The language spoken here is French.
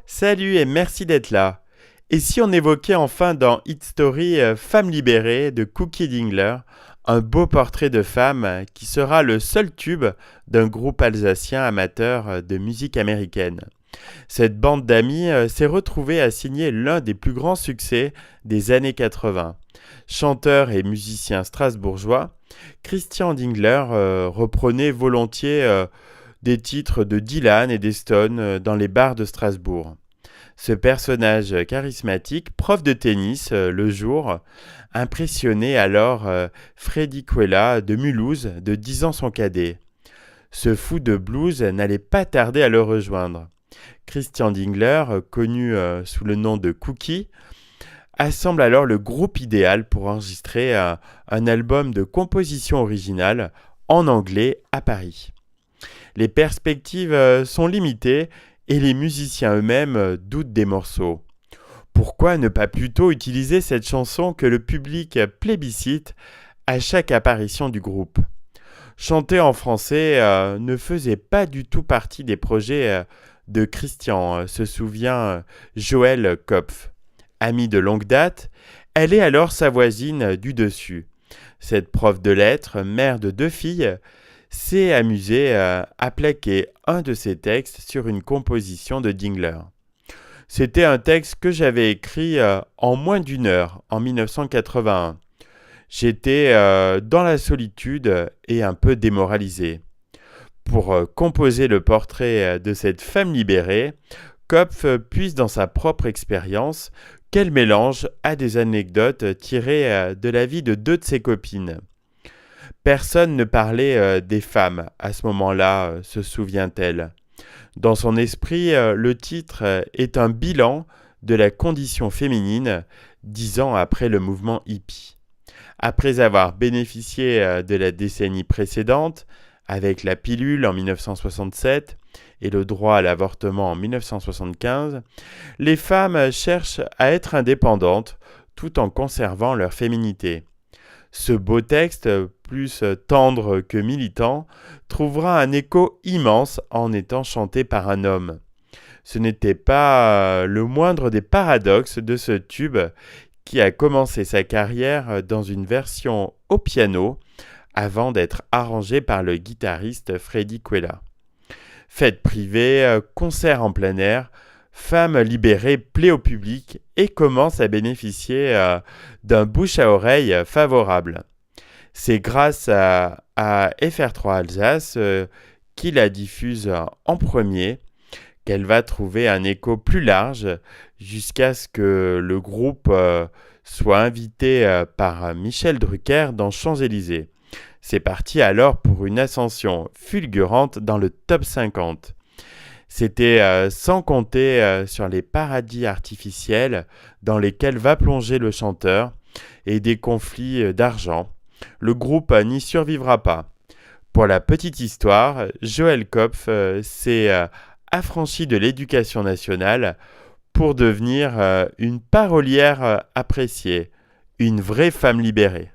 Salut et merci d'être là. Et si on évoquait enfin dans Hit Story Femme libérée de Cookie Dingler, un beau portrait de femme qui sera le seul tube d'un groupe alsacien amateur de musique américaine. Cette bande d'amis s'est retrouvée à signer l'un des plus grands succès des années 80. Chanteur et musicien strasbourgeois, Christian Dingler reprenait volontiers des titres de Dylan et des Stones dans les bars de Strasbourg. Ce personnage charismatique, prof de tennis le jour, impressionnait alors Freddy Quella de Mulhouse, de 10 ans son cadet. Ce fou de blues n'allait pas tarder à le rejoindre. Christian Dingler, connu sous le nom de Cookie, assemble alors le groupe idéal pour enregistrer un album de composition originale en anglais à Paris. Les perspectives sont limitées et les musiciens eux-mêmes doutent des morceaux. Pourquoi ne pas plutôt utiliser cette chanson que le public plébiscite à chaque apparition du groupe ? Chanter en français ne faisait pas du tout partie des projets de Christian, se souvient Joël Kopf. Amie de longue date, elle est alors sa voisine du dessus. Cette prof de lettres, mère de 2 filles, s'est amusée à plaquer un de ses textes sur une composition de Dingler. C'était un texte que j'avais écrit en moins d'1 heure, en 1981. J'étais dans la solitude et un peu démoralisé. Pour composer le portrait de cette femme libérée, Kopf puise dans sa propre expérience qu'elle mélange à des anecdotes tirées de la vie de 2 de ses copines. Personne ne parlait des femmes à ce moment-là, se souvient-elle. Dans son esprit, le titre est un bilan de la condition féminine 10 ans après le mouvement hippie. Après avoir bénéficié de la décennie précédente, avec la pilule en 1967 et le droit à l'avortement en 1975, les femmes cherchent à être indépendantes tout en conservant leur féminité. Ce beau texte, plus tendre que militant, trouvera un écho immense en étant chanté par un homme. Ce n'était pas le moindre des paradoxes de ce tube qui a commencé sa carrière dans une version au piano avant d'être arrangé par le guitariste Freddy Quella. Fête privée, concert en plein air, Femme libérée plaît au public et commence à bénéficier d'un bouche à oreille favorable. C'est grâce à FR3 Alsace qui la diffuse en premier qu'elle va trouver un écho plus large jusqu'à ce que le groupe soit invité par Michel Drucker dans Champs-Élysées. C'est parti alors pour une ascension fulgurante dans le top 50. C'était sans compter sur les paradis artificiels dans lesquels va plonger le chanteur et des conflits d'argent. Le groupe n'y survivra pas. Pour la petite histoire, Joël Kopf s'est affranchi de l'éducation nationale pour devenir une parolière appréciée, une vraie femme libérée.